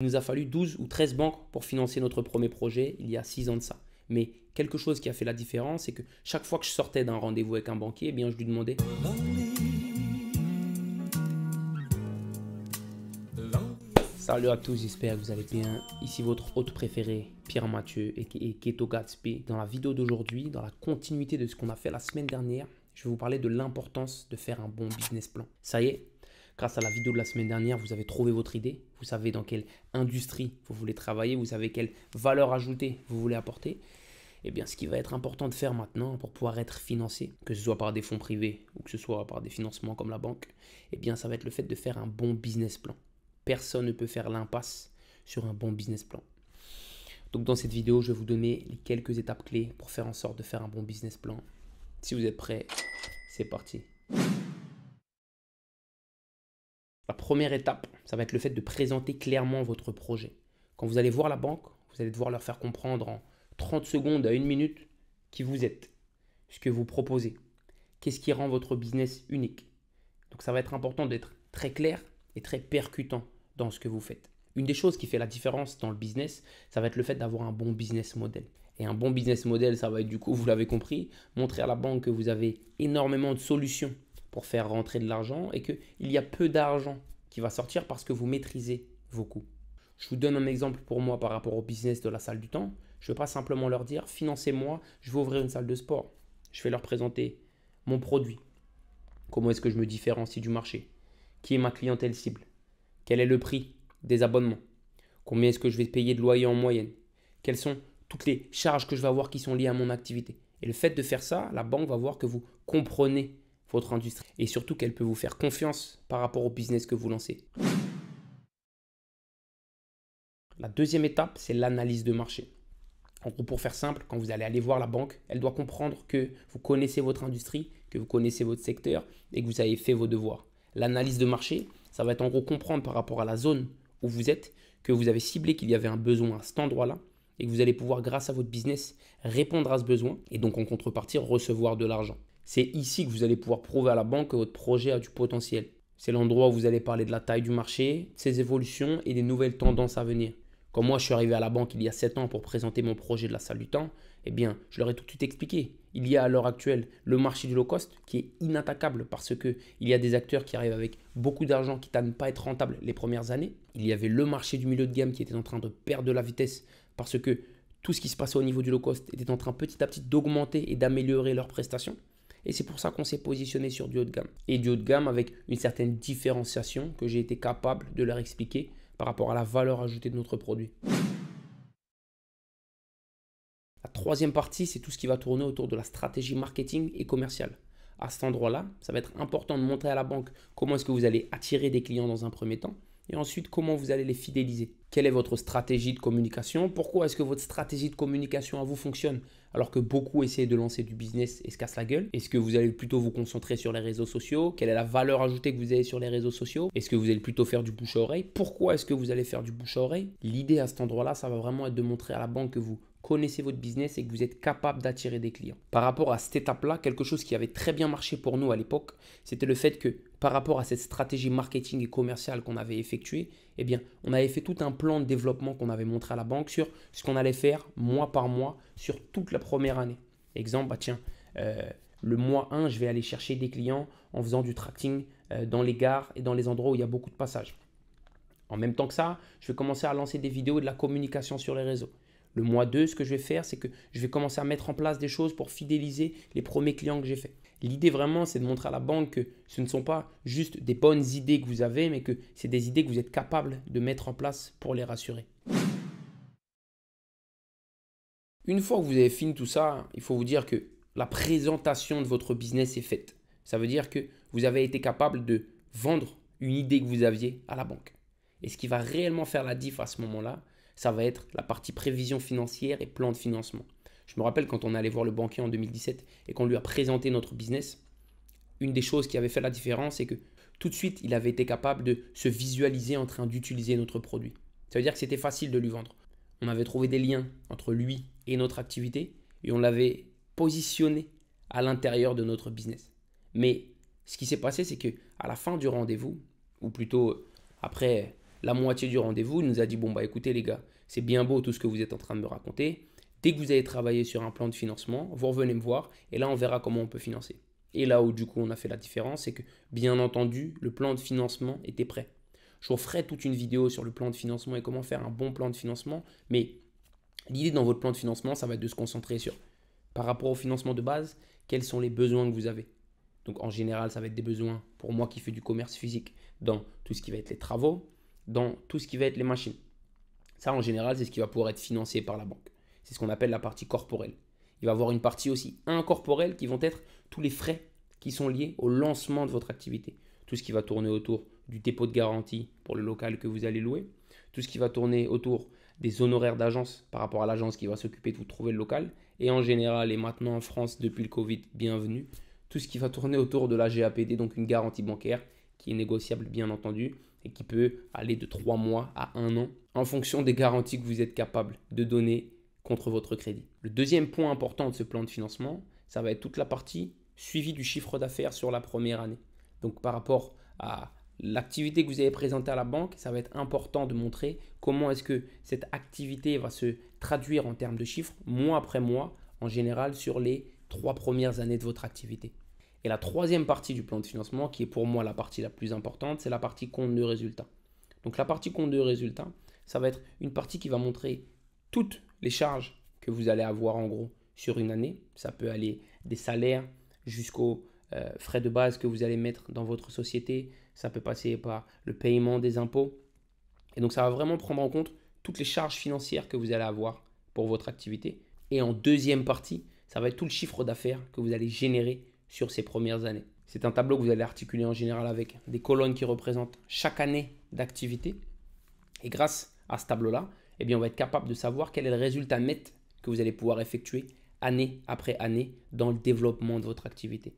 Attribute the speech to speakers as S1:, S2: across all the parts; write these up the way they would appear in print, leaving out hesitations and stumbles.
S1: Il nous a fallu 12 ou 13 banques pour financer notre premier projet il y a 6 ans de ça. Mais quelque chose qui a fait la différence, c'est que chaque fois que je sortais d'un rendez-vous avec un banquier, eh bien, je lui demandais Salut à tous, j'espère que vous allez bien. Ici votre hôte préféré, Pierre Mathieu et Keto Gatsby. Dans la vidéo d'aujourd'hui, dans la continuité de ce qu'on a fait la semaine dernière, je vais vous parler de l'importance de faire un bon business plan. Ça y est, grâce à la vidéo de la semaine dernière, vous avez trouvé votre idée. Vous savez dans quelle industrie vous voulez travailler, vous savez quelle valeur ajoutée vous voulez apporter. Eh bien, ce qui va être important de faire maintenant pour pouvoir être financé, que ce soit par des fonds privés ou que ce soit par des financements comme la banque, eh bien, ça va être le fait de faire un bon business plan. Personne ne peut faire l'impasse sur un bon business plan. Donc dans cette vidéo, je vais vous donner les quelques étapes clés pour faire en sorte de faire un bon business plan. Si vous êtes prêts, c'est parti. La première étape, ça va être le fait de présenter clairement votre projet. Quand vous allez voir la banque, vous allez devoir leur faire comprendre en 30 secondes à 1 minute qui vous êtes, ce que vous proposez, qu'est-ce qui rend votre business unique. Donc ça va être important d'être très clair et très percutant dans ce que vous faites. Une des choses qui fait la différence dans le business, ça va être le fait d'avoir un bon business model. Et un bon business model, ça va être du coup, vous l'avez compris, montrer à la banque que vous avez énormément de solutions pour faire rentrer de l'argent et qu'il y a peu d'argent qui va sortir parce que vous maîtrisez vos coûts. Je vous donne un exemple pour moi par rapport au business de la salle du temps. Je ne vais pas simplement leur dire, financez-moi, je vais ouvrir une salle de sport. Je vais leur présenter mon produit. Comment est-ce que je me différencie du marché? Qui est ma clientèle cible? Quel est le prix des abonnements? Combien est-ce que je vais payer de loyer en moyenne? Quelles sont toutes les charges que je vais avoir qui sont liées à mon activité? Et le fait de faire ça, la banque va voir que vous comprenez votre industrie et surtout qu'elle peut vous faire confiance par rapport au business que vous lancez. La deuxième étape, c'est l'analyse de marché. En gros, pour faire simple, quand vous allez aller voir la banque, elle doit comprendre que vous connaissez votre industrie, que vous connaissez votre secteur et que vous avez fait vos devoirs. L'analyse de marché, ça va être en gros comprendre par rapport à la zone où vous êtes, que vous avez ciblé qu'il y avait un besoin à cet endroit-là et que vous allez pouvoir, grâce à votre business, répondre à ce besoin et donc en contrepartie recevoir de l'argent. C'est ici que vous allez pouvoir prouver à la banque que votre projet a du potentiel. C'est l'endroit où vous allez parler de la taille du marché, de ses évolutions et des nouvelles tendances à venir. Quand moi je suis arrivé à la banque il y a 7 ans pour présenter mon projet de la salle du temps, eh bien je leur ai tout de suite expliqué. Il y a à l'heure actuelle le marché du low cost qui est inattaquable parce qu'il y a des acteurs qui arrivent avec beaucoup d'argent qui tendent pas à être rentables les premières années. Il y avait le marché du milieu de gamme qui était en train de perdre de la vitesse parce que tout ce qui se passait au niveau du low cost était en train petit à petit d'augmenter et d'améliorer leurs prestations. Et c'est pour ça qu'on s'est positionné sur du haut de gamme. Et du haut de gamme avec une certaine différenciation que j'ai été capable de leur expliquer par rapport à la valeur ajoutée de notre produit. La troisième partie, c'est tout ce qui va tourner autour de la stratégie marketing et commerciale. À cet endroit-là, ça va être important de montrer à la banque comment est-ce que vous allez attirer des clients dans un premier temps et ensuite comment vous allez les fidéliser. Quelle est votre stratégie de communication? Pourquoi est-ce que votre stratégie de communication à vous fonctionne alors que beaucoup essaient de lancer du business et se cassent la gueule? Est-ce que vous allez plutôt vous concentrer sur les réseaux sociaux? Quelle est la valeur ajoutée que vous avez sur les réseaux sociaux? Est-ce que vous allez plutôt faire du bouche à oreille? Pourquoi est-ce que vous allez faire du bouche à oreille? L'idée à cet endroit-là, ça va vraiment être de montrer à la banque que vous connaissez votre business et que vous êtes capable d'attirer des clients. Par rapport à cette étape-là, quelque chose qui avait très bien marché pour nous à l'époque, c'était le fait que par rapport à cette stratégie marketing et commerciale qu'on avait effectuée, eh bien, on avait fait tout un plan de développement qu'on avait montré à la banque sur ce qu'on allait faire mois par mois sur toute la première année. Exemple, le mois 1, je vais aller chercher des clients en faisant du tracking dans les gares et dans les endroits où il y a beaucoup de passages. En même temps que ça, je vais commencer à lancer des vidéos et de la communication sur les réseaux. Le mois 2, ce que je vais faire, c'est que je vais commencer à mettre en place des choses pour fidéliser les premiers clients que j'ai faits. L'idée vraiment, c'est de montrer à la banque que ce ne sont pas juste des bonnes idées que vous avez, mais que c'est des idées que vous êtes capable de mettre en place pour les rassurer. Une fois que vous avez fini tout ça, il faut vous dire que la présentation de votre business est faite. Ça veut dire que vous avez été capable de vendre une idée que vous aviez à la banque. Et ce qui va réellement faire la diff à ce moment-là, ça va être la partie prévision financière et plan de financement. Je me rappelle quand on allait voir le banquier en 2017 et qu'on lui a présenté notre business, une des choses qui avait fait la différence, c'est que tout de suite, il avait été capable de se visualiser en train d'utiliser notre produit. Ça veut dire que c'était facile de lui vendre. On avait trouvé des liens entre lui et notre activité et on l'avait positionné à l'intérieur de notre business. Mais ce qui s'est passé, c'est qu'à la fin du rendez-vous, ou plutôt après la moitié du rendez-vous, il nous a dit, bon, bah écoutez les gars, c'est bien beau tout ce que vous êtes en train de me raconter. Dès que vous avez travaillé sur un plan de financement, vous revenez me voir et là, on verra comment on peut financer. Et là où du coup, on a fait la différence, c'est que bien entendu, le plan de financement était prêt. Je vous ferai toute une vidéo sur le plan de financement et comment faire un bon plan de financement, mais l'idée dans votre plan de financement, ça va être de se concentrer sur, par rapport au financement de base, quels sont les besoins que vous avez. Donc en général, ça va être des besoins, pour moi qui fais du commerce physique, dans tout ce qui va être les travaux, dans tout ce qui va être les machines. Ça, en général, c'est ce qui va pouvoir être financé par la banque. C'est ce qu'on appelle la partie corporelle. Il va y avoir une partie aussi incorporelle qui vont être tous les frais qui sont liés au lancement de votre activité. Tout ce qui va tourner autour du dépôt de garantie pour le local que vous allez louer, tout ce qui va tourner autour des honoraires d'agence par rapport à l'agence qui va s'occuper de vous trouver le local. Et en général, et maintenant en France depuis le Covid, bienvenue, tout ce qui va tourner autour de la GAPD, donc une garantie bancaire qui est négociable bien entendu et qui peut aller de 3 mois à 1 an en fonction des garanties que vous êtes capable de donner contre votre crédit. Le deuxième point important de ce plan de financement, ça va être toute la partie suivi du chiffre d'affaires sur la première année. Donc par rapport à l'activité que vous avez présentée à la banque, ça va être important de montrer comment est-ce que cette activité va se traduire en termes de chiffres mois après mois, en général sur les 3 premières années de votre activité. Et la troisième partie du plan de financement, qui est pour moi la partie la plus importante, c'est la partie compte de résultat. Donc la partie compte de résultat, ça va être une partie qui va montrer toutes les charges que vous allez avoir en gros sur une année. Ça peut aller des salaires jusqu'aux frais de base que vous allez mettre dans votre société. Ça peut passer par le paiement des impôts. Et donc ça va vraiment prendre en compte toutes les charges financières que vous allez avoir pour votre activité. Et en deuxième partie, ça va être tout le chiffre d'affaires que vous allez générer sur ces premières années. C'est un tableau que vous allez articuler en général avec des colonnes qui représentent chaque année d'activité. Et grâce à ce tableau-là, eh bien, on va être capable de savoir quel est le résultat net que vous allez pouvoir effectuer année après année dans le développement de votre activité.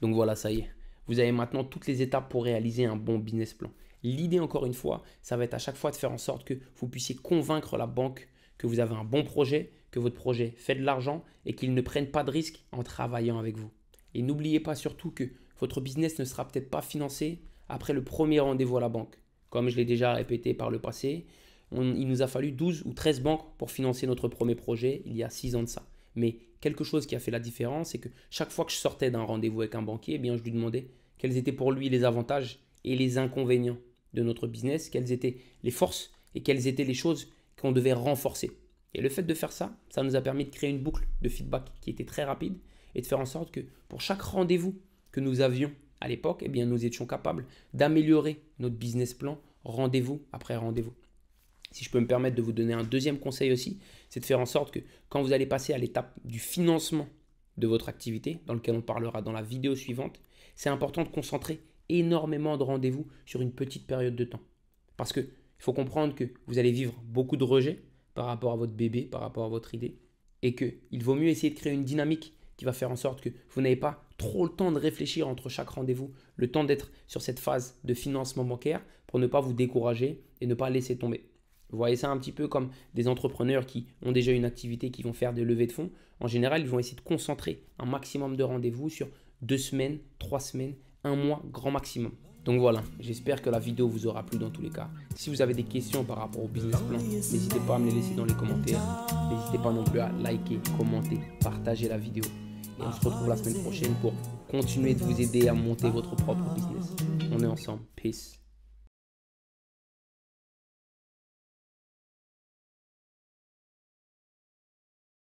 S1: Donc voilà, ça y est. Vous avez maintenant toutes les étapes pour réaliser un bon business plan. L'idée, encore une fois, ça va être à chaque fois de faire en sorte que vous puissiez convaincre la banque que vous avez un bon projet, que votre projet fait de l'argent et qu'ils ne prennent pas de risques en travaillant avec vous. Et n'oubliez pas surtout que votre business ne sera peut-être pas financé après le premier rendez-vous à la banque. Comme je l'ai déjà répété par le passé, il nous a fallu 12 ou 13 banques pour financer notre premier projet il y a 6 ans de ça. Mais quelque chose qui a fait la différence, c'est que chaque fois que je sortais d'un rendez-vous avec un banquier, eh bien, je lui demandais quels étaient pour lui les avantages et les inconvénients de notre business, quelles étaient les forces et quelles étaient les choses qu'on devait renforcer. Et le fait de faire ça, ça nous a permis de créer une boucle de feedback qui était très rapide et de faire en sorte que pour chaque rendez-vous que nous avions à l'époque, eh bien, nous étions capables d'améliorer notre business plan rendez-vous après rendez-vous. Si je peux me permettre de vous donner un deuxième conseil aussi, c'est de faire en sorte que quand vous allez passer à l'étape du financement de votre activité, dans lequel on parlera dans la vidéo suivante, c'est important de concentrer énormément de rendez-vous sur une petite période de temps. Parce qu'il faut comprendre que vous allez vivre beaucoup de rejets par rapport à votre bébé, par rapport à votre idée, et qu'il vaut mieux essayer de créer une dynamique qui va faire en sorte que vous n'avez pas trop le temps de réfléchir entre chaque rendez-vous, le temps d'être sur cette phase de financement bancaire pour ne pas vous décourager et ne pas laisser tomber. Vous voyez ça un petit peu comme des entrepreneurs qui ont déjà une activité, qui vont faire des levées de fonds. En général, ils vont essayer de concentrer un maximum de rendez-vous sur 2 semaines, 3 semaines, 1 mois, grand maximum. Donc voilà, j'espère que la vidéo vous aura plu dans tous les cas. Si vous avez des questions par rapport au business plan, n'hésitez pas à me les laisser dans les commentaires. N'hésitez pas non plus à liker, commenter, partager la vidéo. Et on se retrouve la semaine prochaine pour continuer de vous aider à monter votre propre business. On est ensemble. Peace.